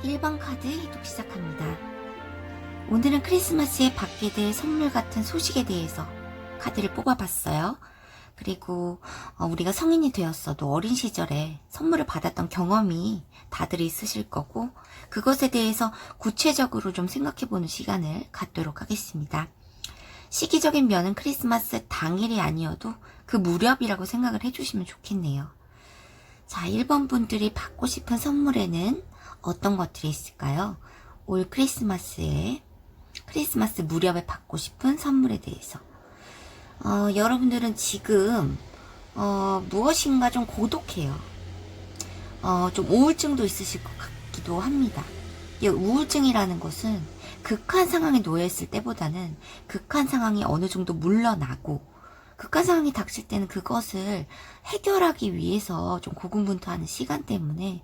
1번 카드 해독 시작합니다. 오늘은 크리스마스에 받게 될 선물 같은 소식에 대해서 카드를 뽑아봤어요. 그리고 우리가 성인이 되었어도 어린 시절에 선물을 받았던 경험이 다들 있으실 거고, 그것에 대해서 구체적으로 좀 생각해보는 시간을 갖도록 하겠습니다. 시기적인 면은 크리스마스 당일이 아니어도 그 무렵이라고 생각을 해주시면 좋겠네요. 자, 1번 분들이 받고 싶은 선물에는 어떤 것들이 있을까요? 올 크리스마스 무렵에 받고 싶은 선물에 대해서. 여러분들은 지금 무엇인가 좀 고독해요. 좀 우울증도 있으실 것 같기도 합니다. 이 우울증이라는 것은 극한 상황에 놓여있을 때보다는 극한 상황이 어느 정도 물러나고, 극한 상황이 닥칠 때는 그것을 해결하기 위해서 좀 고군분투하는 시간 때문에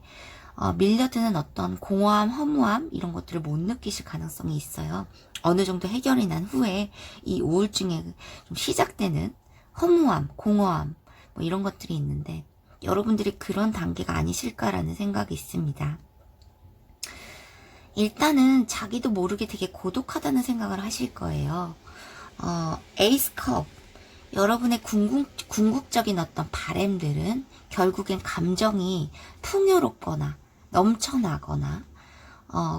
밀려드는 어떤 공허함, 허무함 이런 것들을 못 느끼실 가능성이 있어요. 어느 정도 해결이 난 후에 이 우울증에 좀 시작되는 허무함, 공허함 뭐 이런 것들이 있는데, 여러분들이 그런 단계가 아니실까라는 생각이 있습니다. 일단은 자기도 모르게 되게 고독하다는 생각을 하실 거예요. 에이스 컵, 여러분의 궁극적인 어떤 바램들은 결국엔 감정이 풍요롭거나 넘쳐나거나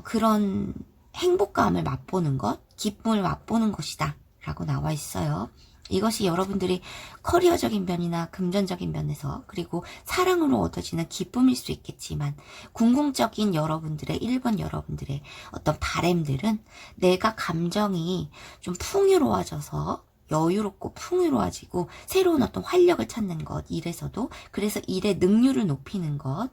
그런 행복감을 맛보는 것, 기쁨을 맛보는 것이다 라고 나와 있어요. 이것이 여러분들이 커리어적인 면이나 금전적인 면에서, 그리고 사랑으로 얻어지는 기쁨일 수 있겠지만, 궁극적인 여러분들의 1번 여러분들의 어떤 바램들은 내가 감정이 좀 풍요로워져서 여유롭고 풍요로워지고 새로운 어떤 활력을 찾는 것, 일에서도. 그래서 일의 능률을 높이는 것,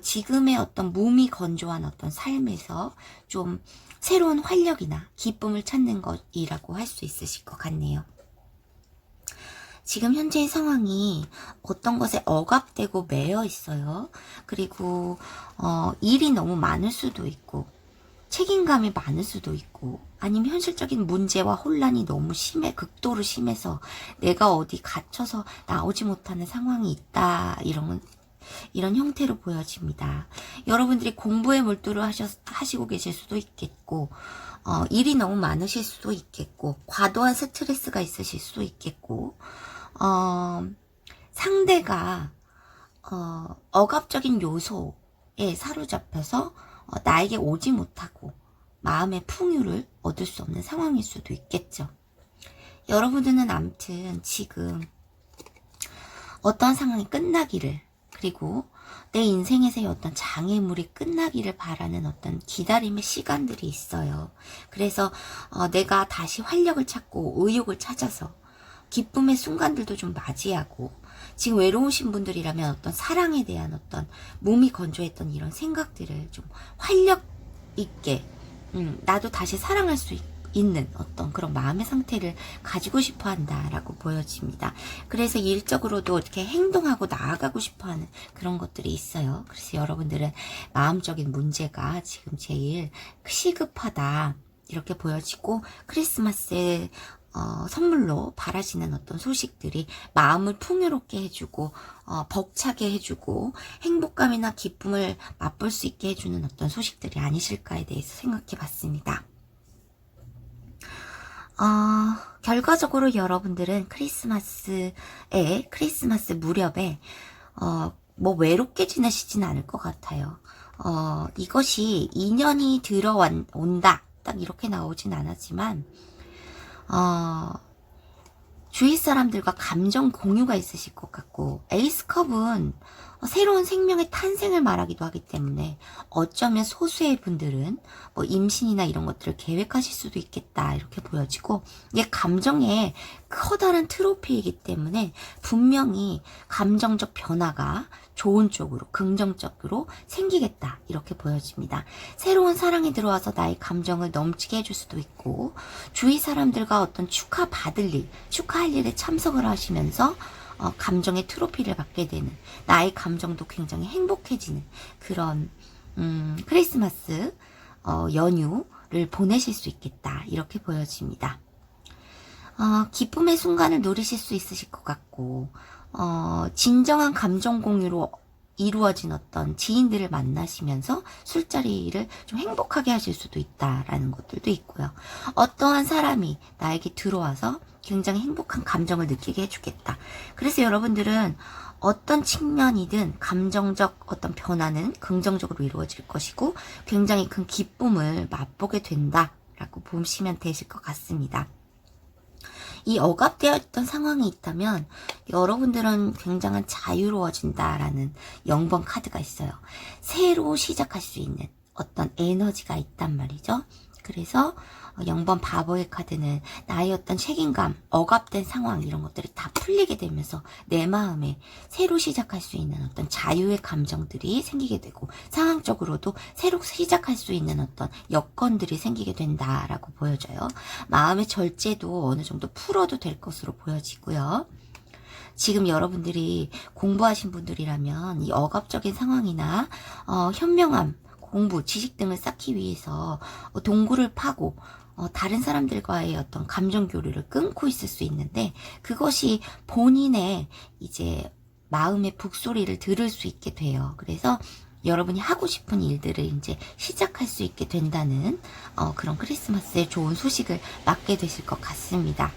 지금의 어떤 몸이 건조한 어떤 삶에서 좀 새로운 활력이나 기쁨을 찾는 것이라고 할 수 있으실 것 같네요. 지금 현재의 상황이 어떤 것에 억압되고 매여 있어요. 그리고 일이 너무 많을 수도 있고, 책임감이 많을 수도 있고, 아니면 현실적인 문제와 혼란이 너무 극도로 심해서 내가 어디 갇혀서 나오지 못하는 상황이 있다, 이런 형태로 보여집니다. 여러분들이 공부에 몰두를 하시고 계실 수도 있겠고, 일이 너무 많으실 수도 있겠고, 과도한 스트레스가 있으실 수도 있겠고, 상대가 억압적인 요소에 사로잡혀서 나에게 오지 못하고 마음의 풍요를 얻을 수 없는 상황일 수도 있겠죠. 여러분들은 아무튼 지금 어떠한 상황이 끝나기를, 그리고 내 인생에서의 어떤 장애물이 끝나기를 바라는 어떤 기다림의 시간들이 있어요. 그래서 내가 다시 활력을 찾고 의욕을 찾아서 기쁨의 순간들도 좀 맞이하고, 지금 외로우신 분들이라면 어떤 사랑에 대한 어떤 몸이 건조했던 이런 생각들을 좀 활력 있게, 나도 다시 사랑할 수 있는 어떤 그런 마음의 상태를 가지고 싶어 한다라고 보여집니다. 그래서 일적으로도 이렇게 행동하고 나아가고 싶어 하는 그런 것들이 있어요. 그래서 여러분들은 마음적인 문제가 지금 제일 시급하다 이렇게 보여지고, 크리스마스에 선물로 바라시는 어떤 소식들이 마음을 풍요롭게 해주고, 벅차게 해주고, 행복감이나 기쁨을 맛볼 수 있게 해주는 어떤 소식들이 아니실까에 대해서 생각해 봤습니다. 결과적으로 여러분들은 크리스마스 무렵에, 뭐 외롭게 지내시진 않을 것 같아요. 이것이 인연이 들어온다. 딱 이렇게 나오진 않았지만, 주위 사람들과 감정 공유가 있으실 것 같고, 에이스컵은 새로운 생명의 탄생을 말하기도 하기 때문에 어쩌면 소수의 분들은 뭐 임신이나 이런 것들을 계획하실 수도 있겠다 이렇게 보여지고, 이게 감정의 커다란 트로피이기 때문에 분명히 감정적 변화가 좋은 쪽으로 긍정적으로 생기겠다 이렇게 보여집니다. 새로운 사랑이 들어와서 나의 감정을 넘치게 해줄 수도 있고, 주위 사람들과 어떤 축하할 일에 참석을 하시면서 감정의 트로피를 받게 되는, 나의 감정도 굉장히 행복해지는 그런 크리스마스 연휴를 보내실 수 있겠다 이렇게 보여집니다. 기쁨의 순간을 누리실 수 있으실 것 같고, 진정한 감정 공유로 이루어진 어떤 지인들을 만나시면서 술자리를 좀 행복하게 하실 수도 있다라는 것들도 있고요. 어떠한 사람이 나에게 들어와서 굉장히 행복한 감정을 느끼게 해주겠다. 그래서 여러분들은 어떤 측면이든 감정적 어떤 변화는 긍정적으로 이루어질 것이고, 굉장히 큰 기쁨을 맛보게 된다라고 보시면 되실 것 같습니다. 이 억압되어 있던 상황이 있다면 여러분들은 굉장한 자유로워진다라는 0번 카드가 있어요. 새로 시작할 수 있는 어떤 에너지가 있단 말이죠. 그래서 0번 바보의 카드는 나의 어떤 책임감, 억압된 상황 이런 것들이 다 풀리게 되면서 내 마음에 새로 시작할 수 있는 어떤 자유의 감정들이 생기게 되고, 상황적으로도 새로 시작할 수 있는 어떤 여건들이 생기게 된다라고 보여져요. 마음의 절제도 어느 정도 풀어도 될 것으로 보여지고요. 지금 여러분들이 공부하신 분들이라면 이 억압적인 상황이나 현명함, 공부, 지식 등을 쌓기 위해서 동굴을 파고 다른 사람들과의 어떤 감정 교류를 끊고 있을 수 있는데, 그것이 본인의 이제 마음의 북소리를 들을 수 있게 돼요. 그래서 여러분이 하고 싶은 일들을 이제 시작할 수 있게 된다는 그런 크리스마스의 좋은 소식을 맞게 되실 것 같습니다.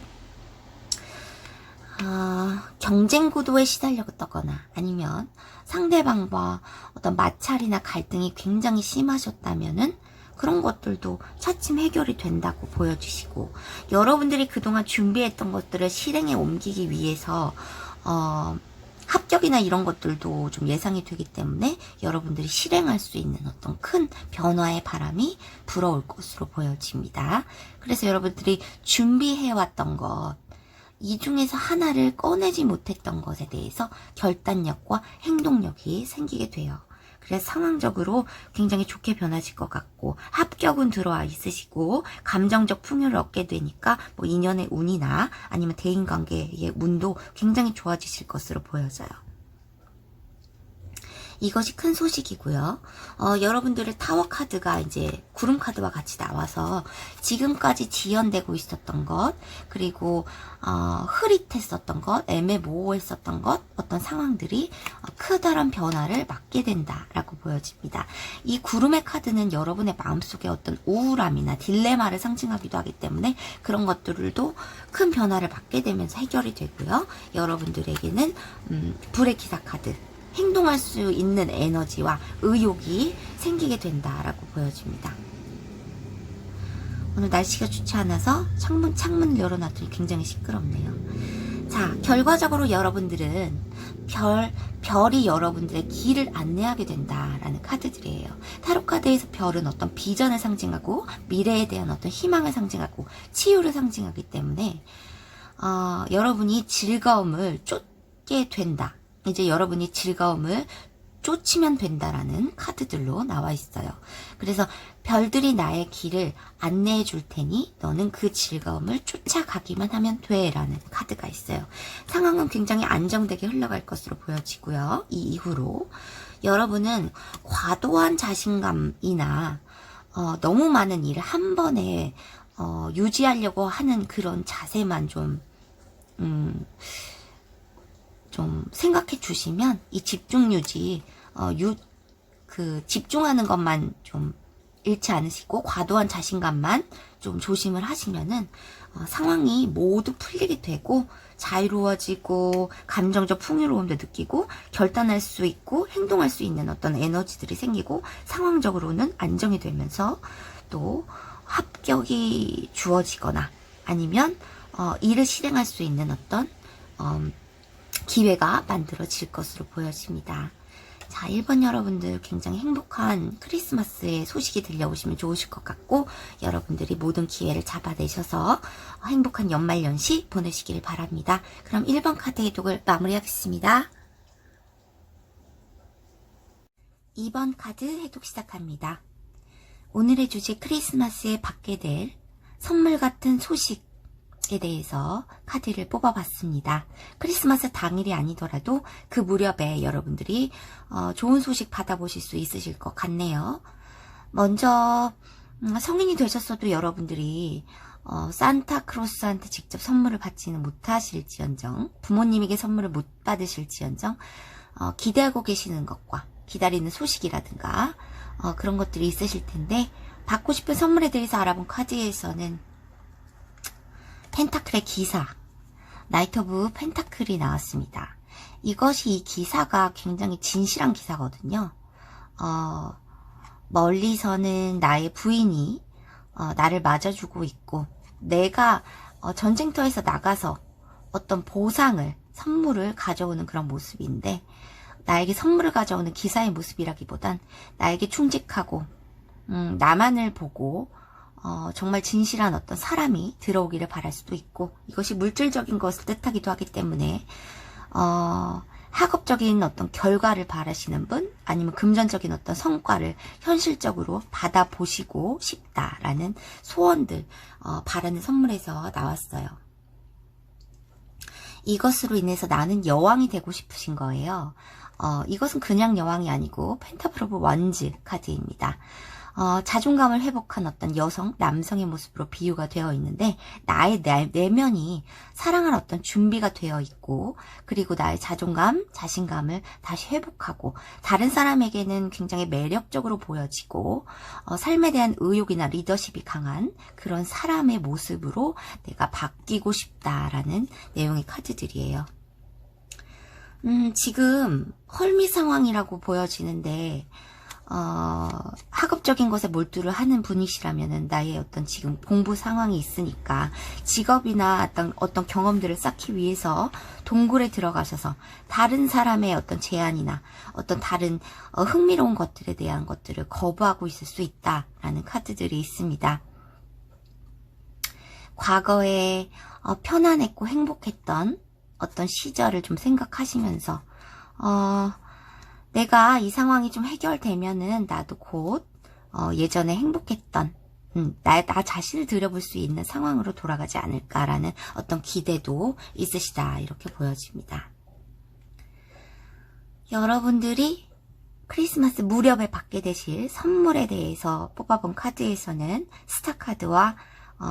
경쟁 구도에 시달렸다거나 아니면 상대방과 어떤 마찰이나 갈등이 굉장히 심하셨다면은 그런 것들도 차츰 해결이 된다고 보여주시고, 여러분들이 그동안 준비했던 것들을 실행에 옮기기 위해서 합격이나 이런 것들도 좀 예상이 되기 때문에 여러분들이 실행할 수 있는 어떤 큰 변화의 바람이 불어올 것으로 보여집니다. 그래서 여러분들이 준비해왔던 것, 이 중에서 하나를 꺼내지 못했던 것에 대해서 결단력과 행동력이 생기게 돼요. 그래서 상황적으로 굉장히 좋게 변하실 것 같고, 합격은 들어와 있으시고, 감정적 풍요를 얻게 되니까 뭐 인연의 운이나 아니면 대인관계의 운도 굉장히 좋아지실 것으로 보여져요. 이것이 큰 소식이고요. 여러분들의 타워 카드가 이제 구름 카드와 같이 나와서 지금까지 지연되고 있었던 것, 그리고 흐릿했었던 것, 애매모호했었던 것, 어떤 상황들이 크다란 변화를 맞게 된다라고 보여집니다. 이 구름의 카드는 여러분의 마음속에 어떤 우울함이나 딜레마를 상징하기도 하기 때문에 그런 것들도 큰 변화를 맞게 되면서 해결이 되고요. 여러분들에게는 불의 기사 카드, 행동할 수 있는 에너지와 의욕이 생기게 된다라고 보여집니다. 오늘 날씨가 좋지 않아서 창문을 열어놨더니 굉장히 시끄럽네요. 자, 결과적으로 여러분들은 별이 여러분들의 길을 안내하게 된다라는 카드들이에요. 타로 카드에서 별은 어떤 비전을 상징하고 미래에 대한 어떤 희망을 상징하고 치유를 상징하기 때문에 여러분이 즐거움을 쫓게 된다. 이제 여러분이 즐거움을 쫓으면 된다라는 카드들로 나와 있어요. 그래서 별들이 나의 길을 안내해 줄 테니 너는 그 즐거움을 쫓아가기만 하면 돼 라는 카드가 있어요. 상황은 굉장히 안정되게 흘러갈 것으로 보여지고요. 이 이후로 여러분은 과도한 자신감이나 너무 많은 일을 한 번에 유지하려고 하는 그런 자세만 좀 생각해 주시면 이 집중 유지, 집중하는 것만 좀 잃지 않으시고 과도한 자신감만 좀 조심을 하시면은 상황이 모두 풀리게 되고 자유로워지고 감정적 풍요로움도 느끼고 결단할 수 있고 행동할 수 있는 어떤 에너지들이 생기고 상황적으로는 안정이 되면서 또 합격이 주어지거나 아니면 일을 실행할 수 있는 어떤 기회가 만들어질 것으로 보여집니다. 자, 1번 여러분들 굉장히 행복한 크리스마스의 소식이 들려오시면 좋으실 것 같고 여러분들이 모든 기회를 잡아내셔서 행복한 연말연시 보내시길 바랍니다. 그럼 1번 카드 해독을 마무리하겠습니다. 2번 카드 해독 시작합니다. 오늘의 주제 크리스마스에 받게 될 선물 같은 소식에 대해서 카드를 뽑아봤습니다. 크리스마스 당일이 아니더라도 그 무렵에 여러분들이 좋은 소식 받아보실 수 있으실 것 같네요. 먼저 성인이 되셨어도 여러분들이 산타크로스한테 직접 선물을 받지는 못하실지언정 부모님에게 선물을 못 받으실지언정 기대하고 계시는 것과 기다리는 소식이라든가 그런 것들이 있으실 텐데 받고 싶은 선물에 대해서 알아본 카드에서는 펜타클의 기사, 나이트 오브 펜타클이 나왔습니다. 이것이 이 기사가 굉장히 진실한 기사거든요. 멀리서는 나의 부인이 나를 맞아주고 있고 내가 전쟁터에서 나가서 어떤 보상을, 선물을 가져오는 그런 모습인데 나에게 선물을 가져오는 기사의 모습이라기보단 나에게 충직하고 나만을 보고 정말 진실한 어떤 사람이 들어오기를 바랄 수도 있고 이것이 물질적인 것을 뜻하기도 하기 때문에 학업적인 어떤 결과를 바라시는 분 아니면 금전적인 어떤 성과를 현실적으로 받아보시고 싶다라는 소원들 바라는 선물에서 나왔어요. 이것으로 인해서 나는 여왕이 되고 싶으신 거예요. 이것은 그냥 여왕이 아니고 펜타클 오브 원즈 카드입니다. 자존감을 회복한 어떤 여성, 남성의 모습으로 비유가 되어 있는데 나의 내면이 사랑할 어떤 준비가 되어 있고 그리고 나의 자존감, 자신감을 다시 회복하고 다른 사람에게는 굉장히 매력적으로 보여지고 삶에 대한 의욕이나 리더십이 강한 그런 사람의 모습으로 내가 바뀌고 싶다라는 내용의 카드들이에요. 지금 헐미 상황이라고 보여지는데 학업적인 것에 몰두를 하는 분이시라면은 나의 어떤 지금 공부 상황이 있으니까 직업이나 어떤 경험들을 쌓기 위해서 동굴에 들어가셔서 다른 사람의 어떤 제안이나 어떤 다른 흥미로운 것들에 대한 것들을 거부하고 있을 수 있다라는 카드들이 있습니다. 과거에 편안했고 행복했던 어떤 시절을 좀 생각하시면서 내가 이 상황이 좀 해결되면은 나도 곧 예전에 행복했던 나 자신을 들여볼 수 있는 상황으로 돌아가지 않을까라는 어떤 기대도 있으시다 이렇게 보여집니다. 여러분들이 크리스마스 무렵에 받게 되실 선물에 대해서 뽑아본 카드에서는 스타 카드와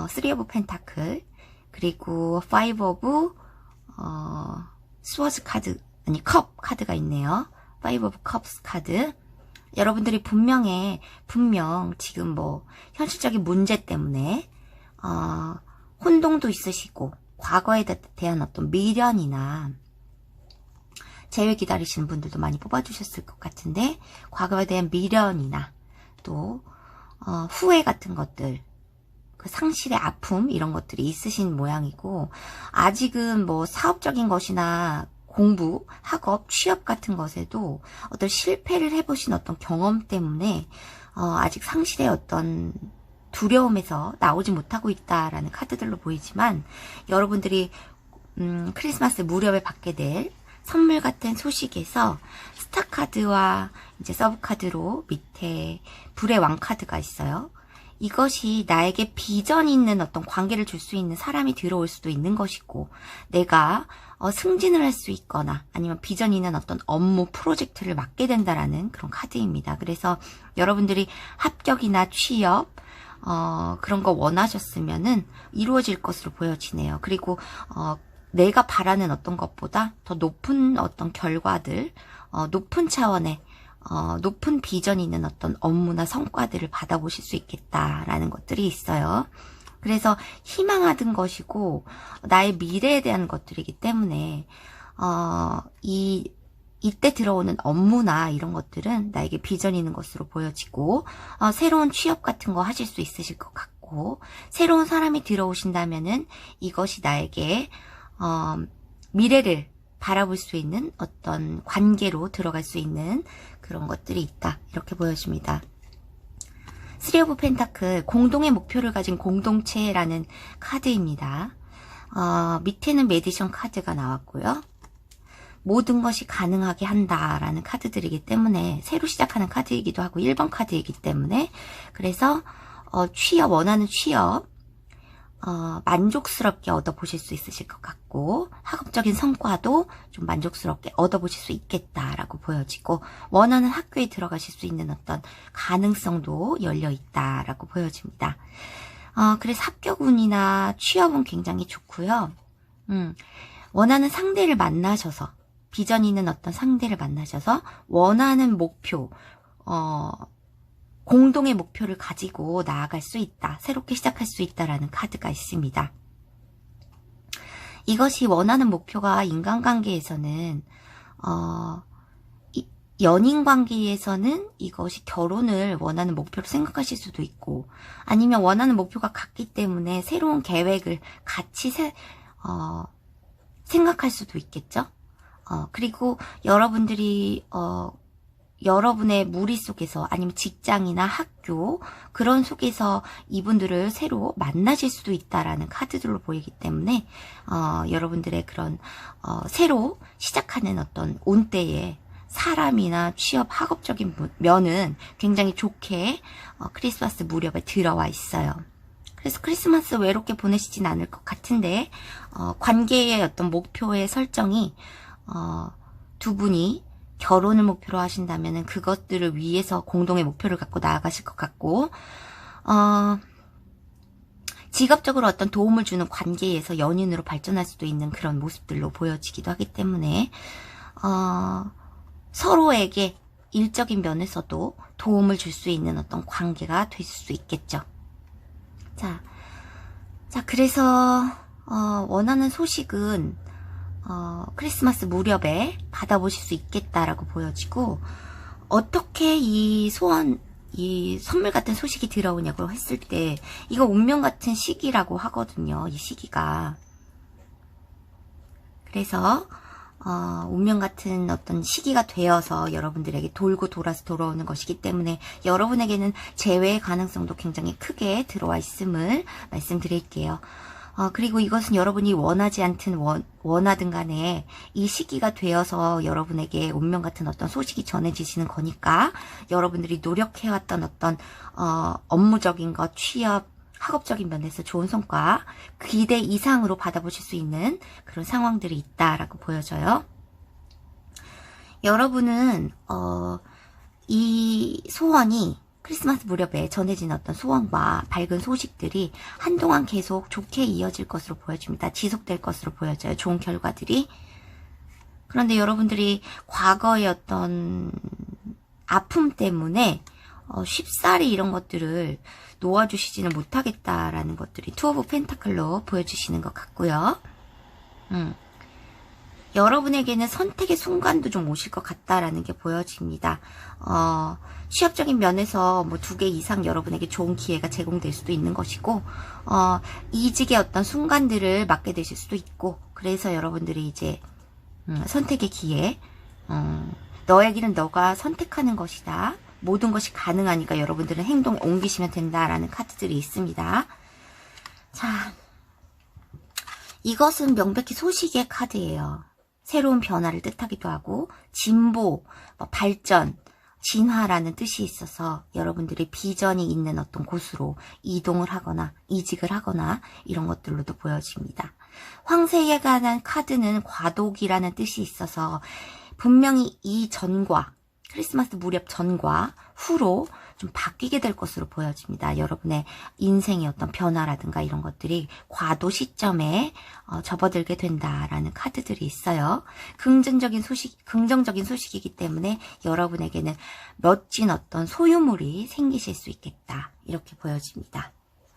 3 오브 펜타클 그리고 5 오브 스워즈 카드 컵 카드가 있네요. 5 오브 컵스 카드. 여러분들이 분명 지금 현실적인 문제 때문에 혼동도 있으시고 과거에 대한 어떤 미련이나 재회 기다리시는 분들도 많이 뽑아주셨을 것 같은데 과거에 대한 미련이나 또 후회 같은 것들 그 상실의 아픔 이런 것들이 있으신 모양이고, 아직은 뭐 사업적인 것이나 공부, 학업, 취업 같은 것에도 어떤 실패를 해보신 어떤 경험 때문에 아직 상실의 어떤 두려움에서 나오지 못하고 있다라는 카드들로 보이지만, 여러분들이 크리스마스 무렵에 받게 될 선물 같은 소식에서 스타 카드와 이제 서브 카드로 밑에 불의 왕 카드가 있어요. 이것이 나에게 비전 있는 어떤 관계를 줄 수 있는 사람이 들어올 수도 있는 것이고, 내가 승진을 할 수 있거나 아니면 비전 있는 어떤 업무 프로젝트를 맡게 된다라는 그런 카드입니다. 그래서 여러분들이 합격이나 취업 그런 거 원하셨으면은 이루어질 것으로 보여지네요. 그리고 내가 바라는 어떤 것보다 더 높은 어떤 결과들, 높은 차원의 높은 비전이 있는 어떤 업무나 성과들을 받아보실 수 있겠다라는 것들이 있어요. 그래서 희망하던 것이고 나의 미래에 대한 것들이기 때문에 이때 들어오는 업무나 이런 것들은 나에게 비전 있는 것으로 보여지고, 새로운 취업 같은 거 하실 수 있으실 것 같고, 새로운 사람이 들어오신다면은 이것이 나에게 미래를 바라볼 수 있는 어떤 관계로 들어갈 수 있는 그런 것들이 있다, 이렇게 보여집니다. 쓰리 오브 펜타클, 공동의 목표를 가진 공동체라는 카드입니다. 밑에는 메디션 카드가 나왔고요. 모든 것이 가능하게 한다라는 카드들이기 때문에 새로 시작하는 카드이기도 하고 1번 카드이기 때문에, 그래서 취업, 원하는 취업 만족스럽게 얻어보실 수 있으실 것 같고, 학업적인 성과도 좀 만족스럽게 얻어보실 수 있겠다라고 보여지고, 원하는 학교에 들어가실 수 있는 어떤 가능성도 열려 있다라고 보여집니다. 그래서 합격운이나 취업은 굉장히 좋고요. 원하는 상대를 만나셔서, 비전 있는 어떤 상대를 만나셔서 원하는 목표, 공동의 목표를 가지고 나아갈 수 있다, 새롭게 시작할 수 있다라는 카드가 있습니다. 이것이 원하는 목표가 인간관계에서는 연인 관계에서는 이것이 결혼을 원하는 목표로 생각하실 수도 있고, 아니면 원하는 목표가 같기 때문에 새로운 계획을 같이 생각할 수도 있겠죠. 그리고 여러분들이 여러분의 무리 속에서 아니면 직장이나 학교 그런 속에서 이분들을 새로 만나실 수도 있다라는 카드들로 보이기 때문에 여러분들의 그런 새로 시작하는 어떤 온때에 사람이나 취업, 학업적인 면은 굉장히 좋게 크리스마스 무렵에 들어와 있어요. 그래서 크리스마스 외롭게 보내시진 않을 것 같은데, 관계의 어떤 목표의 설정이 두 분이 결혼을 목표로 하신다면 그것들을 위해서 공동의 목표를 갖고 나아가실 것 같고, 직업적으로 어떤 도움을 주는 관계에서 연인으로 발전할 수도 있는 그런 모습들로 보여지기도 하기 때문에 서로에게 일적인 면에서도 도움을 줄 수 있는 어떤 관계가 될 수 있겠죠. 자, 그래서 원하는 소식은 크리스마스 무렵에 받아보실 수 있겠다라고 보여지고, 어떻게 이 선물 같은 소식이 들어오냐고 했을 때, 이거 운명 같은 시기라고 하거든요, 이 시기가. 그래서 운명 같은 어떤 시기가 되어서 여러분들에게 돌고 돌아서 돌아오는 것이기 때문에 여러분에게는 재회의 가능성도 굉장히 크게 들어와 있음을 말씀드릴게요. 그리고 이것은 여러분이 원하지 않든 원하든 간에 이 시기가 되어서 여러분에게 운명 같은 어떤 소식이 전해지시는 거니까, 여러분들이 노력해왔던 어떤 업무적인 것, 취업, 학업적인 면에서 좋은 성과, 기대 이상으로 받아보실 수 있는 그런 상황들이 있다라고 보여져요. 여러분은 이 소원이 크리스마스 무렵에 전해진 어떤 소원과 밝은 소식들이 한동안 계속 좋게 이어질 것으로 보여집니다. 지속될 것으로 보여져요, 좋은 결과들이. 그런데 여러분들이 과거의 어떤 아픔 때문에 쉽사리 이런 것들을 놓아주시지는 못하겠다라는 것들이 투 오브 펜타클로 보여주시는 것 같고요. 여러분에게는 선택의 순간도 좀 오실 것 같다라는 게 보여집니다. 취업적인 면에서 뭐 2개 이상 여러분에게 좋은 기회가 제공될 수도 있는 것이고, 이직의 어떤 순간들을 맞게 되실 수도 있고, 그래서 여러분들이 이제, 선택의 기회, 너의 길은 너가 선택하는 것이다. 모든 것이 가능하니까 여러분들은 행동에 옮기시면 된다라는 카드들이 있습니다. 자, 이것은 명백히 소식의 카드예요. 새로운 변화를 뜻하기도 하고 진보, 발전, 진화라는 뜻이 있어서 여러분들이 비전이 있는 어떤 곳으로 이동을 하거나 이직을 하거나 이런 것들로도 보여집니다. 황새에 관한 카드는 과도기라는 뜻이 있어서 분명히 이 전과 크리스마스 무렵 전과 후로 좀 바뀌게 될 것으로 보여집니다. 여러분의 인생의 어떤 변화라든가 이런 것들이 과도 시점에 접어들게 된다라는 카드들이 있어요. 긍정적인 소식이기 때문에 여러분에게는 멋진 어떤 소유물이 생기실 수 있겠다. 이렇게 보여집니다.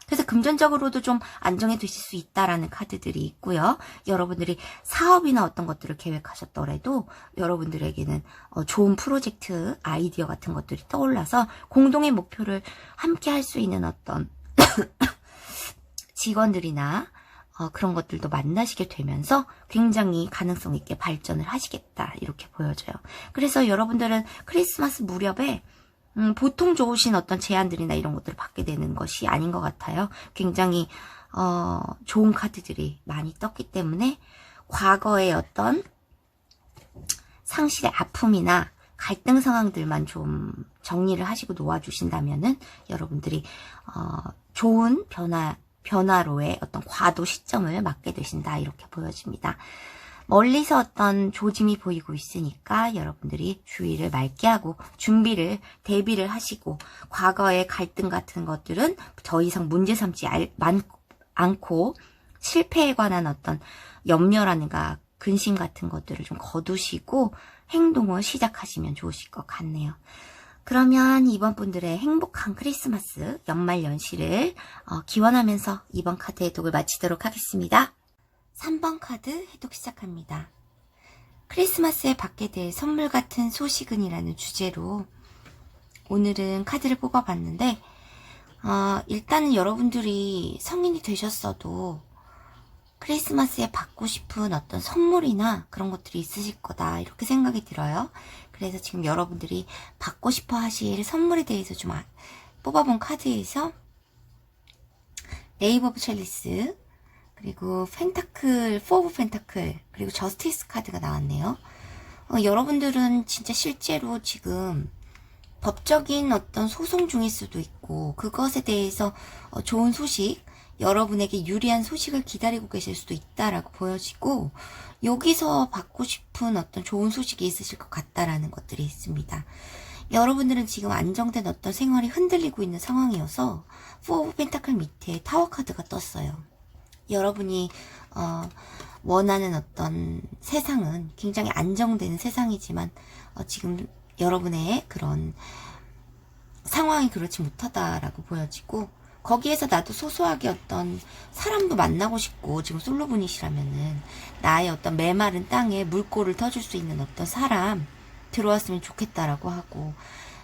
그래서 금전적으로도 좀 안정해 두실 수 있다라는 카드들이 있고요. 여러분들이 사업이나 어떤 것들을 계획하셨더라도 여러분들에게는 좋은 프로젝트, 아이디어 같은 것들이 떠올라서 공동의 목표를 함께 할 수 있는 어떤 직원들이나 그런 것들도 만나시게 되면서 굉장히 가능성 있게 발전을 하시겠다. 이렇게 보여져요. 그래서 여러분들은 크리스마스 무렵에 보통 좋으신 어떤 제안들이나 이런 것들을 받게 되는 것이 아닌 것 같아요. 굉장히 좋은 카드들이 많이 떴기 때문에 과거의 어떤 상실의 아픔이나 갈등 상황들만 좀 정리를 하시고 놓아주신다면은 여러분들이 좋은 변화로의 어떤 과도 시점을 맞게 되신다. 이렇게 보여집니다. 멀리서 어떤 조짐이 보이고 있으니까 여러분들이 주의를 맑게 하고 대비를 하시고 과거의 갈등 같은 것들은 더 이상 문제 삼지 않고 실패에 관한 어떤 염려라든가 근심 같은 것들을 좀 거두시고 행동을 시작하시면 좋으실 것 같네요. 그러면 이번 분들의 행복한 크리스마스 연말 연시를 기원하면서 이번 카드 해독을 마치도록 하겠습니다. 3번 카드 해독 시작합니다. 크리스마스에 받게 될 선물 같은 소식은이라는 주제로 오늘은 카드를 뽑아봤는데 일단은 여러분들이 성인이 되셨어도 크리스마스에 받고 싶은 어떤 선물이나 그런 것들이 있으실 거다 이렇게 생각이 들어요. 그래서 지금 여러분들이 받고 싶어 하실 선물에 대해서 좀 뽑아본 카드에서 네이버 오브 첼리스, 그리고 펜타클, 4 오브 펜타클, 그리고 저스티스 카드가 나왔네요. 여러분들은 진짜 실제로 지금 법적인 어떤 소송 중일 수도 있고 그것에 대해서 좋은 소식, 여러분에게 유리한 소식을 기다리고 계실 수도 있다라고 보여지고 여기서 받고 싶은 어떤 좋은 소식이 있으실 것 같다라는 것들이 있습니다. 여러분들은 지금 안정된 어떤 생활이 흔들리고 있는 상황이어서 4 오브 펜타클 밑에 타워 카드가 떴어요. 여러분이 원하는 어떤 세상은 굉장히 안정된 세상이지만 지금 여러분의 그런 상황이 그렇지 못하다라고 보여지고 거기에서 나도 소소하게 어떤 사람도 만나고 싶고 지금 솔로분이시라면은 나의 어떤 메마른 땅에 물꼬를 터줄 수 있는 어떤 사람 들어왔으면 좋겠다라고 하고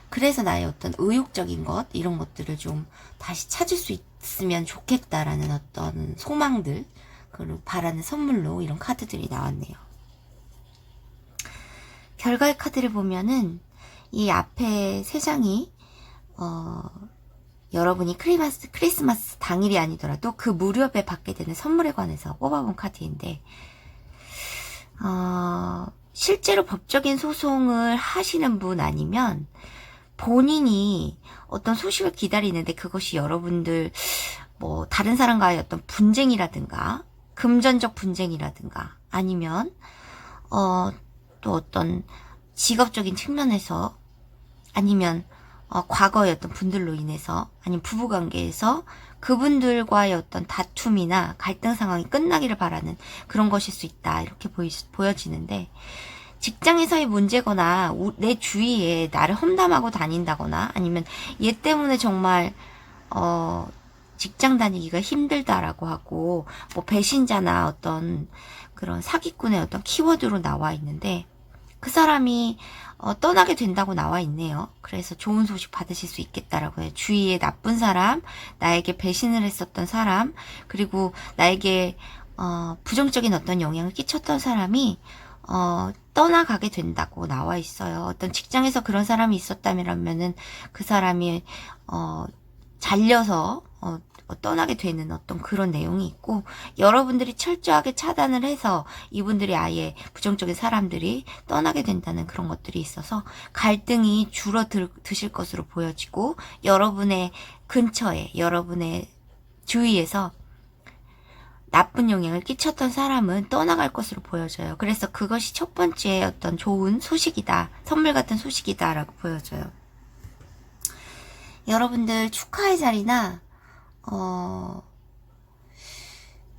그래서 나의 어떤 의욕적인 것 이런 것들을 좀 다시 찾을 수 있으면 좋겠다라는 어떤 소망들 그리고 바라는 선물로 이런 카드들이 나왔네요. 결과의 카드를 보면은 이 앞에 세 장이 여러분이 크리스마스 당일이 아니더라도 그 무렵에 받게 되는 선물에 관해서 뽑아본 카드인데 실제로 법적인 소송을 하시는 분 아니면 본인이 어떤 소식을 기다리는데 그것이 여러분들 뭐 다른 사람과의 어떤 분쟁이라든가 금전적 분쟁이라든가 아니면 또 어떤 직업적인 측면에서 아니면 과거의 어떤 분들로 인해서 아니면 부부관계에서 그분들과의 어떤 다툼이나 갈등 상황이 끝나기를 바라는 그런 것일 수 있다 이렇게 보여지는데 직장에서의 문제거나 내 주위에 나를 험담하고 다닌다거나 아니면 얘 때문에 정말 직장 다니기가 힘들다라고 하고 뭐 배신자나 어떤 그런 사기꾼의 어떤 키워드로 나와 있는데, 그 사람이 떠나게 된다고 나와 있네요. 그래서 좋은 소식 받으실 수 있겠다라고 해요. 주위에 나쁜 사람, 나에게 배신을 했었던 사람, 그리고 나에게 부정적인 어떤 영향을 끼쳤던 사람이 떠나가게 된다고 나와 있어요. 어떤 직장에서 그런 사람이 있었다면은 그 사람이 잘려서 떠나게 되는 어떤 그런 내용이 있고, 여러분들이 철저하게 차단을 해서 이분들이 아예 부정적인 사람들이 떠나게 된다는 그런 것들이 있어서 갈등이 줄어드실 것으로 보여지고, 여러분의 근처에, 여러분의 주위에서 나쁜 영향을 끼쳤던 사람은 떠나갈 것으로 보여져요. 그래서 그것이 첫 번째 어떤 좋은 소식이다, 선물 같은 소식이다 라고 보여져요. 여러분들 축하의 자리나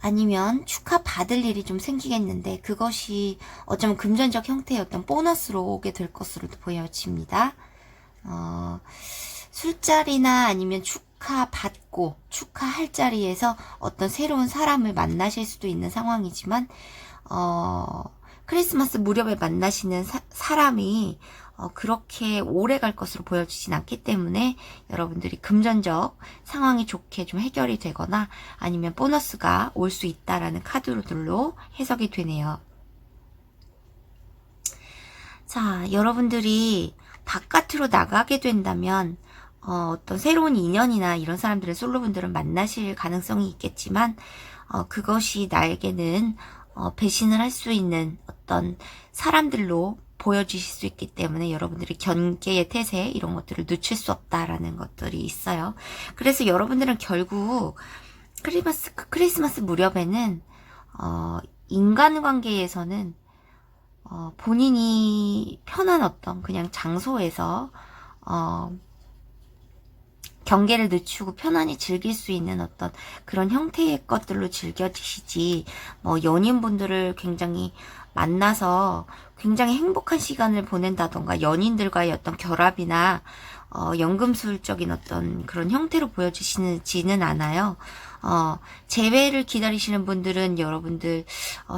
아니면 축하 받을 일이 좀 생기겠는데, 그것이 어쩌면 금전적 형태의 어떤 보너스로 오게 될 것으로도 보여집니다. 술자리나 아니면 축하받고 축하할 자리에서 어떤 새로운 사람을 만나실 수도 있는 상황이지만, 크리스마스 무렵에 만나시는 사람이 그렇게 오래 갈 것으로 보여지진 않기 때문에 여러분들이 금전적 상황이 좋게 좀 해결이 되거나 아니면 보너스가 올 수 있다라는 카드들로 해석이 되네요. 자, 여러분들이 바깥으로 나가게 된다면 어떤 새로운 인연이나 이런 사람들을 솔로분들은 만나실 가능성이 있겠지만, 그것이 나에게는 배신을 할 수 있는 어떤 사람들로 보여주실 수 있기 때문에 여러분들이 경계의 태세 이런 것들을 늦출 수 없다라는 것들이 있어요. 그래서 여러분들은 결국 크리스마스 무렵에는 인간관계에서는 본인이 편한 어떤 그냥 장소에서 경계를 늦추고 편안히 즐길 수 있는 어떤 그런 형태의 것들로 즐겨지시지, 뭐 연인분들을 굉장히 만나서 굉장히 행복한 시간을 보낸다던가 연인들과의 어떤 결합이나 연금술적인 어떤 그런 형태로 보여지시지는 않아요. 재회를 기다리시는 분들은 여러분들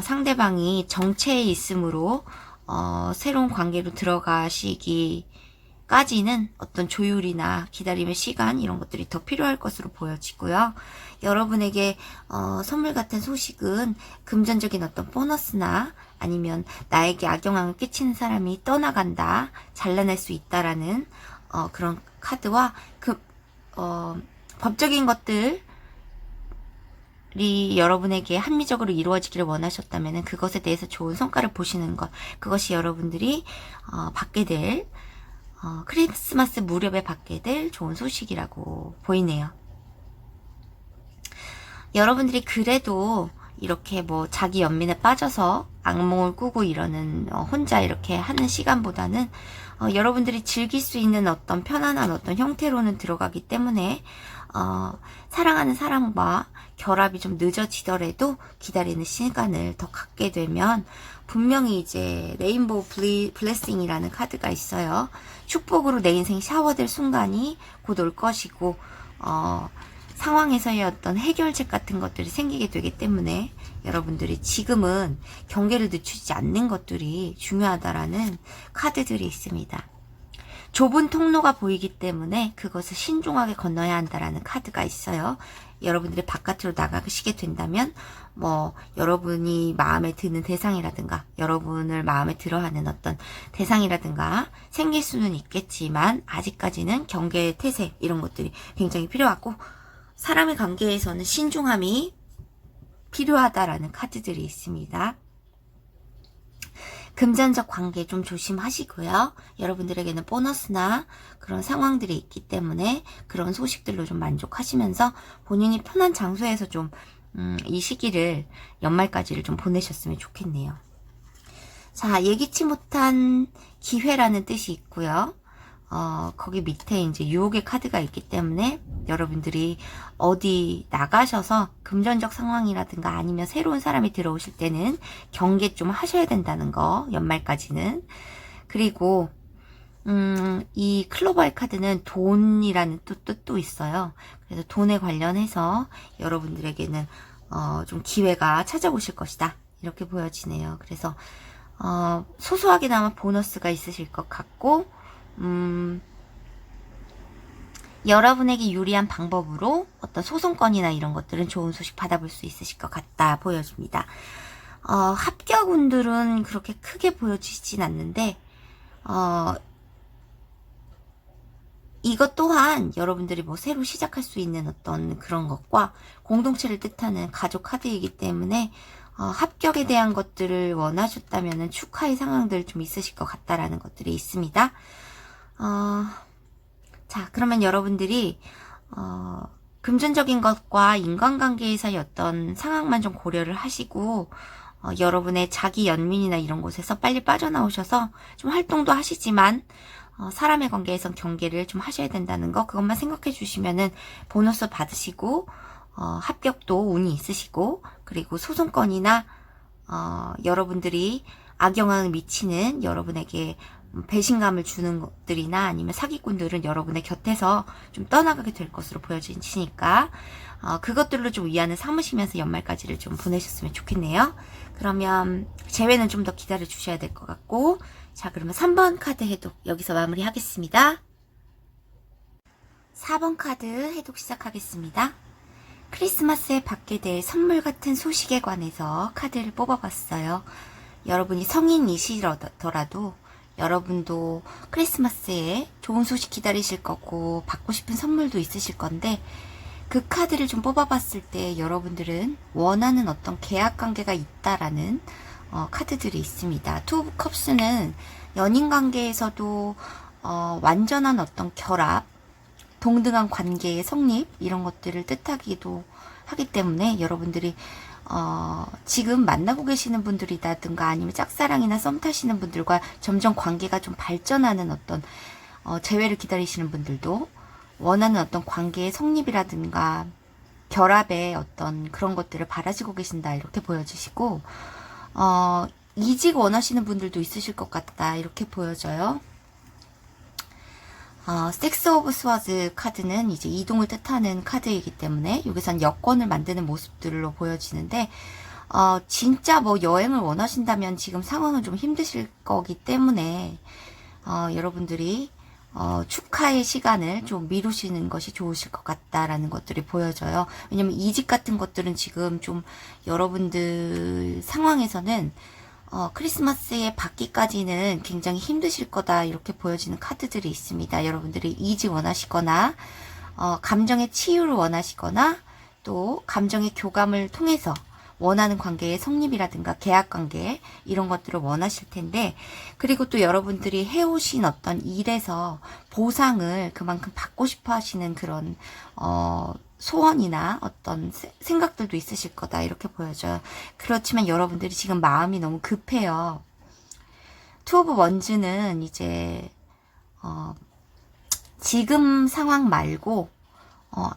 상대방이 정체에 있으므로 새로운 관계로 들어가시기 까지는 어떤 조율이나 기다림의 시간 이런 것들이 더 필요할 것으로 보여지고요. 여러분에게 선물 같은 소식은 금전적인 어떤 보너스나 아니면 나에게 악영향을 끼치는 사람이 떠나간다, 잘라낼 수 있다라는 그런 카드와 법적인 것들이 여러분에게 합리적으로 이루어지기를 원하셨다면 그것에 대해서 좋은 성과를 보시는 것, 그것이 여러분들이 받게 될 크리스마스 무렵에 받게 될 좋은 소식이라고 보이네요. 여러분들이 그래도 이렇게 뭐 자기 연민에 빠져서 악몽을 꾸고 이러는 혼자 이렇게 하는 시간보다는 여러분들이 즐길 수 있는 어떤 편안한 어떤 형태로는 들어가기 때문에 사랑하는 사람과 결합이 좀 늦어지더라도 기다리는 시간을 더 갖게 되면 분명히 이제 레인보우 블레싱이라는 카드가 있어요. 축복으로 내 인생이 샤워될 순간이 곧 올 것이고 상황에서의 어떤 해결책 같은 것들이 생기게 되기 때문에 여러분들이 지금은 경계를 늦추지 않는 것들이 중요하다라는 카드들이 있습니다. 좁은 통로가 보이기 때문에 그것을 신중하게 건너야 한다라는 카드가 있어요. 여러분들이 바깥으로 나가시게 된다면 뭐 여러분이 마음에 드는 대상이라든가 여러분을 마음에 들어하는 어떤 대상이라든가 생길 수는 있겠지만 아직까지는 경계의 태세 이런 것들이 굉장히 필요하고 사람의 관계에서는 신중함이 필요하다라는 카드들이 있습니다. 금전적 관계 좀 조심하시고요. 여러분들에게는 보너스나 그런 상황들이 있기 때문에 그런 소식들로 좀 만족하시면서 본인이 편한 장소에서 좀 이 시기를 연말까지를 좀 보내셨으면 좋겠네요. 자, 예기치 못한 기회라는 뜻이 있고요. 거기 밑에 이제 유혹의 카드가 있기 때문에 여러분들이 어디 나가셔서 금전적 상황이라든가 아니면 새로운 사람이 들어오실 때는 경계 좀 하셔야 된다는 거, 연말까지는. 그리고 이 클로버의 카드는 돈이라는 뜻도 있어요. 그래서 돈에 관련해서 여러분들에게는 좀 기회가 찾아오실 것이다. 이렇게 보여지네요. 그래서 소소하게나마 보너스가 있으실 것 같고, 여러분에게 유리한 방법으로 어떤 소송권이나 이런 것들은 좋은 소식 받아볼 수 있으실 것 같다 보여집니다. 합격운들은 그렇게 크게 보여지진 않는데, 이것 또한 여러분들이 뭐 새로 시작할 수 있는 어떤 그런 것과 공동체를 뜻하는 가족 카드이기 때문에 합격에 대한 것들을 원하셨다면 축하의 상황들 좀 있으실 것 같다라는 것들이 있습니다. 자, 그러면 여러분들이 금전적인 것과 인간관계에서의 어떤 상황만 좀 고려를 하시고 여러분의 자기 연민이나 이런 곳에서 빨리 빠져나오셔서 좀 활동도 하시지만 사람의 관계에선 경계를 좀 하셔야 된다는 거, 그것만 생각해 주시면은 보너스 받으시고 합격도 운이 있으시고, 그리고 소송권이나 여러분들이 악영향을 미치는 여러분에게 배신감을 주는 것들이나 아니면 사기꾼들은 여러분의 곁에서 좀 떠나가게 될 것으로 보여지니까 그것들로 좀 위안을 삼으시면서 연말까지를 좀 보내셨으면 좋겠네요. 그러면 재회는 좀 더 기다려 주셔야 될 것 같고, 자, 그러면 3번 카드 해독 여기서 마무리 하겠습니다. 4번 카드 해독 시작하겠습니다. 크리스마스에 받게 될 선물 같은 소식에 관해서 카드를 뽑아봤어요. 여러분이 성인이시더라도 여러분도 크리스마스에 좋은 소식 기다리실 거고 받고 싶은 선물도 있으실 건데, 그 카드를 좀 뽑아봤을 때 여러분들은 원하는 어떤 계약관계가 있다라는 카드들이 있습니다. 투 오브 컵스는 연인관계에서도 완전한 어떤 결합, 동등한 관계의 성립, 이런 것들을 뜻하기도 하기 때문에 여러분들이 지금 만나고 계시는 분들이라든가 아니면 짝사랑이나 썸 타시는 분들과 점점 관계가 좀 발전하는 어떤 재회를 기다리시는 분들도 원하는 어떤 관계의 성립이라든가 결합의 어떤 그런 것들을 바라시고 계신다, 이렇게 보여주시고, 이직 원하시는 분들도 있으실 것 같다, 이렇게 보여져요. 섹스 오브 스워즈 카드는 이제 이동을 뜻하는 카드이기 때문에 여기선 여권을 만드는 모습들로 보여지는데, 진짜 뭐 여행을 원하신다면 지금 상황은 좀 힘드실 거기 때문에 여러분들이 축하의 시간을 좀 미루시는 것이 좋으실 것 같다라는 것들이 보여져요. 왜냐면 이직 같은 것들은 지금 좀 여러분들 상황에서는 크리스마스에 받기까지는 굉장히 힘드실 거다, 이렇게 보여지는 카드들이 있습니다. 여러분들이 이직 원하시거나 감정의 치유를 원하시거나 또 감정의 교감을 통해서 원하는 관계의 성립이라든가 계약관계, 이런 것들을 원하실 텐데, 그리고 또 여러분들이 해오신 어떤 일에서 보상을 그만큼 받고 싶어 하시는 그런 소원이나 어떤 생각들도 있으실 거다, 이렇게 보여져요. 그렇지만 여러분들이 지금 마음이 너무 급해요. 투 오브 원즈는 이제 지금 상황 말고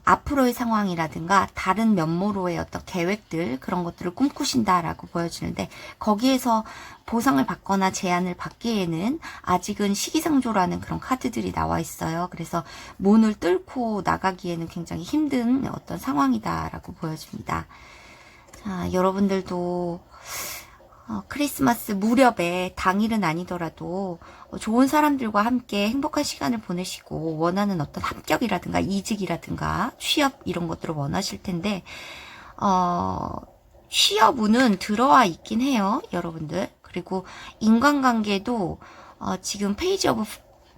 앞으로의 상황이라든가 다른 면모로의 어떤 계획들, 그런 것들을 꿈꾸신다라고 보여지는데, 거기에서 보상을 받거나 제안을 받기에는 아직은 시기상조라는 그런 카드들이 나와 있어요. 그래서 문을 뚫고 나가기에는 굉장히 힘든 어떤 상황이다라고 보여집니다. 자, 여러분들도 크리스마스 무렵에 당일은 아니더라도 좋은 사람들과 함께 행복한 시간을 보내시고 원하는 어떤 합격이라든가 이직이라든가 취업, 이런 것들을 원하실 텐데, 취업운은 들어와 있긴 해요, 여러분들. 그리고 인간관계도 지금 페이지 오브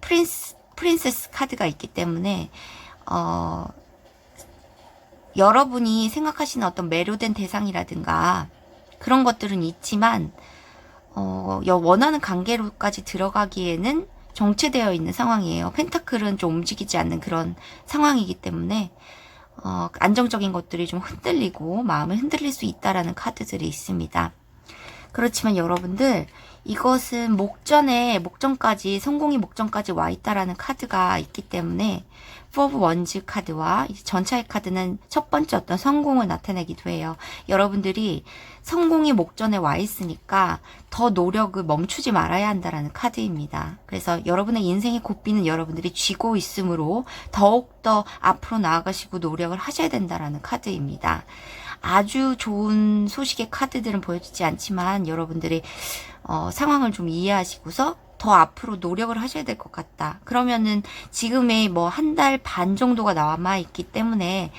프린세스 카드가 있기 때문에 여러분이 생각하시는 어떤 매료된 대상이라든가 그런 것들은 있지만 원하는 관계로까지 들어가기에는 정체되어 있는 상황이에요. 펜타클은 좀 움직이지 않는 그런 상황이기 때문에 안정적인 것들이 좀 흔들리고 마음을 흔들릴 수 있다라는 카드들이 있습니다. 그렇지만 여러분들, 이것은 목전까지, 성공이 목전까지 와 있다라는 카드가 있기 때문에 오브 원즈 카드와 전차의 카드는 첫 번째 어떤 성공을 나타내기도 해요. 여러분들이 성공이 목전에 와 있으니까 더 노력을 멈추지 말아야 한다라는 카드입니다. 그래서 여러분의 인생의 고삐는 여러분들이 쥐고 있으므로 더욱더 앞으로 나아가시고 노력을 하셔야 된다라는 카드입니다. 아주 좋은 소식의 카드들은 보여주지 않지만 여러분들이 상황을 좀 이해하시고서 더 앞으로 노력을 하셔야 될 것 같다. 그러면은 지금의 뭐 한 달 반 정도가 남아 있기 때문에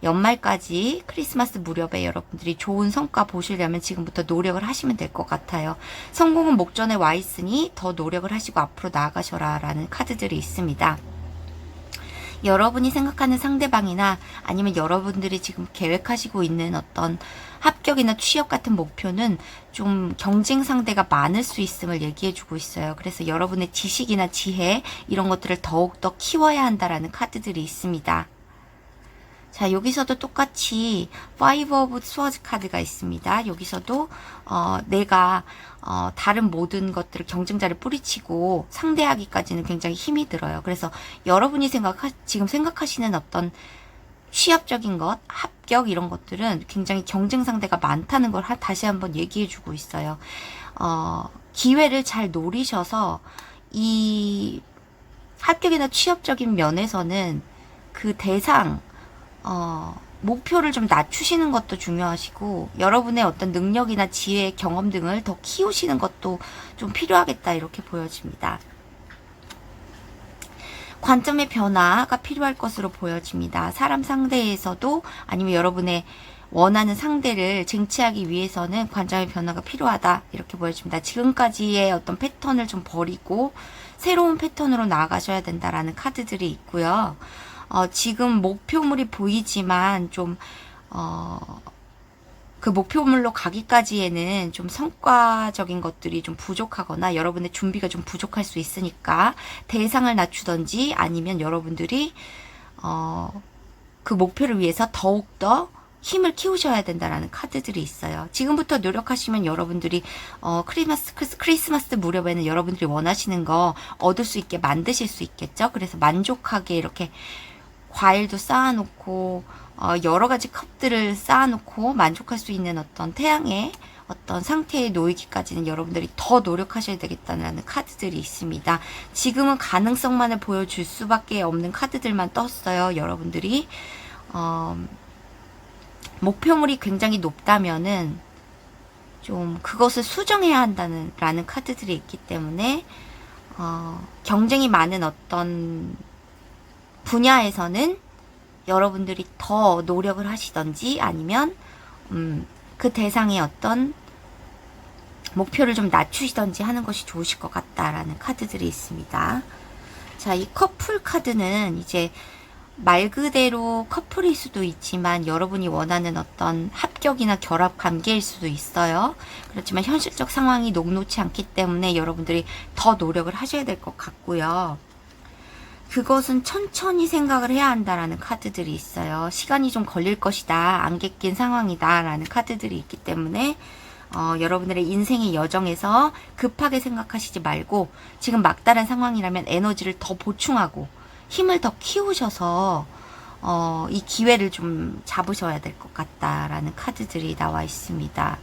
연말까지 크리스마스 무렵에 여러분들이 좋은 성과 보시려면 지금부터 노력을 하시면 될 것 같아요. 성공은 목전에 와 있으니 더 노력을 하시고 앞으로 나아가셔라 라는 카드들이 있습니다. 여러분이 생각하는 상대방이나 아니면 여러분들이 지금 계획하시고 있는 어떤 합격이나 취업 같은 목표는 좀 경쟁 상대가 많을 수 있음을 얘기해주고 있어요. 그래서 여러분의 지식이나 지혜 이런 것들을 더욱더 키워야 한다라는 카드들이 있습니다. 자, 여기서도 똑같이 Five of Swords 카드가 있습니다. 여기서도 내가 다른 모든 것들을 경쟁자를 뿌리치고 상대하기까지는 굉장히 힘이 들어요. 그래서 여러분이 지금 생각하시는 어떤 취업적인 것, 합격 이런 것들은 굉장히 경쟁 상대가 많다는 걸 다시 한번 얘기해주고 있어요. 기회를 잘 노리셔서 이 합격이나 취업적인 면에서는 그 대상 목표를 좀 낮추시는 것도 중요하시고 여러분의 어떤 능력이나 지혜, 경험 등을 더 키우시는 것도 좀 필요하겠다 이렇게 보여집니다. 관점의 변화가 필요할 것으로 보여집니다. 사람 상대에서도 아니면 여러분의 원하는 상대를 쟁취하기 위해서는 관점의 변화가 필요하다 이렇게 보여집니다. 지금까지의 어떤 패턴을 좀 버리고 새로운 패턴으로 나아가셔야 된다라는 카드들이 있고요. 지금 목표물이 보이지만 좀 그 목표물로 가기까지에는 좀 성과적인 것들이 좀 부족하거나 여러분의 준비가 좀 부족할 수 있으니까 대상을 낮추던지 아니면 여러분들이 그 목표를 위해서 더욱더 힘을 키우셔야 된다라는 카드들이 있어요. 지금부터 노력하시면 여러분들이 크리스마스 무렵에는 여러분들이 원하시는 거 얻을 수 있게 만드실 수 있겠죠. 그래서 만족하게 이렇게 과일도 쌓아놓고 여러 가지 컵들을 쌓아놓고 만족할 수 있는 어떤 태양의 어떤 상태에 놓이기까지는 여러분들이 더 노력하셔야 되겠다는 카드들이 있습니다. 지금은 가능성만을 보여줄 수밖에 없는 카드들만 떴어요. 여러분들이 목표물이 굉장히 높다면은 좀 그것을 수정해야 한다는 라는 카드들이 있기 때문에 경쟁이 많은 어떤 분야에서는 여러분들이 더 노력을 하시던지 아니면 그 대상의 어떤 목표를 좀 낮추시던지 하는 것이 좋으실 것 같다라는 카드들이 있습니다. 자, 이 커플 카드는 이제 말 그대로 커플일 수도 있지만 여러분이 원하는 어떤 합격이나 결합 관계일 수도 있어요. 그렇지만 현실적 상황이 녹록치 않기 때문에 여러분들이 더 노력을 하셔야 될 것 같고요. 그것은 천천히 생각을 해야 한다라는 카드들이 있어요. 시간이 좀 걸릴 것이다. 안개 낀 상황이다. 라는 카드들이 있기 때문에 여러분들의 인생의 여정에서 급하게 생각하시지 말고 지금 막다른 상황이라면 에너지를 더 보충하고 힘을 더 키우셔서 이 기회를 좀 잡으셔야 될 것 같다라는 카드들이 나와 있습니다.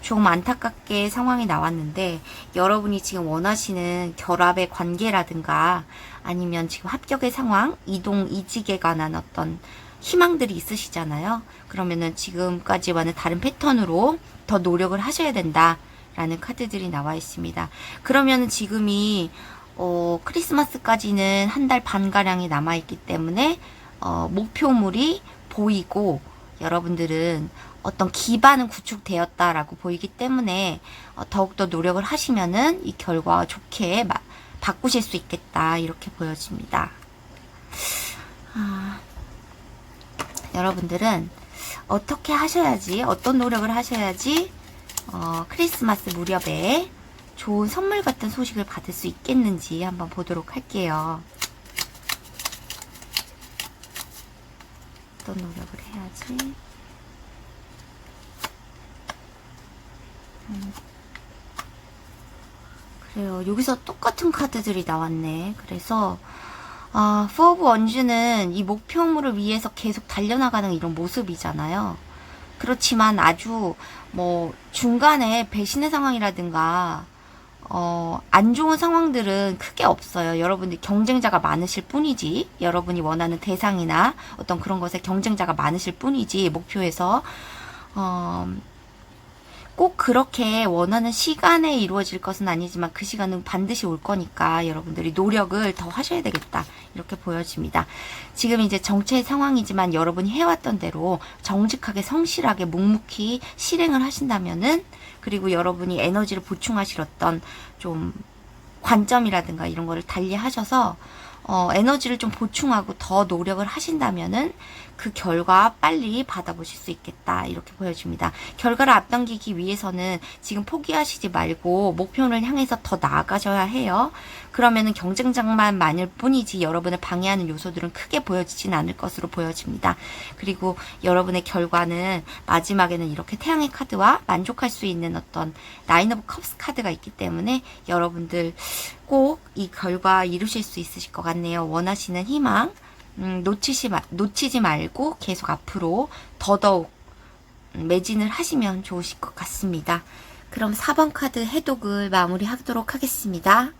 조금 안타깝게 상황이 나왔는데 여러분이 지금 원하시는 결합의 관계라든가 아니면 지금 합격의 상황, 이동, 이직에 관한 어떤 희망들이 있으시잖아요. 그러면은 지금까지와는 다른 패턴으로 더 노력을 하셔야 된다라는 카드들이 나와 있습니다. 그러면은 지금이 크리스마스까지는 한 달 반가량이 남아있기 때문에 목표물이 보이고 여러분들은 어떤 기반은 구축되었다라고 보이기 때문에 더욱더 노력을 하시면은 이 결과와 좋게 바꾸실 수 있겠다 이렇게 보여집니다. 여러분들은 어떻게 하셔야지 어떤 노력을 하셔야지 크리스마스 무렵에 좋은 선물 같은 소식을 받을 수 있겠는지 한번 보도록 할게요. 어떤 노력을 해야지 그래요. 여기서 똑같은 카드들이 나왔네. 그래서 포 오브 원즈는 이 목표물을 위해서 계속 달려나가는 이런 모습이잖아요. 그렇지만 아주 뭐 중간에 배신의 상황이라든가 안 좋은 상황들은 크게 없어요. 여러분들 경쟁자가 많으실 뿐이지, 여러분이 원하는 대상이나 어떤 그런 것에 경쟁자가 많으실 뿐이지, 목표에서 꼭 그렇게 원하는 시간에 이루어질 것은 아니지만 그 시간은 반드시 올 거니까 여러분들이 노력을 더 하셔야 되겠다, 이렇게 보여집니다. 지금 이제 정체의 상황이지만 여러분이 해왔던 대로 정직하게 성실하게 묵묵히 실행을 하신다면은, 그리고 여러분이 에너지를 보충하실 어떤 좀 관점이라든가 이런 거를 달리 하셔서 에너지를 좀 보충하고 더 노력을 하신다면은 그 결과 빨리 받아보실 수 있겠다, 이렇게 보여줍니다. 결과를 앞당기기 위해서는 지금 포기하시지 말고 목표를 향해서 더 나아가셔야 해요. 그러면은 경쟁자만 많을 뿐이지 여러분을 방해하는 요소들은 크게 보여지진 않을 것으로 보여집니다. 그리고 여러분의 결과는 마지막에는 이렇게 태양의 카드와 만족할 수 있는 어떤 나인 오브 컵스 카드가 있기 때문에 여러분들 꼭 이 결과 이루실 수 있으실 것 같네요. 원하시는 희망 놓치지 말고 계속 앞으로 더더욱 매진을 하시면 좋으실 것 같습니다. 그럼 4번 카드 해독을 마무리하도록 하겠습니다.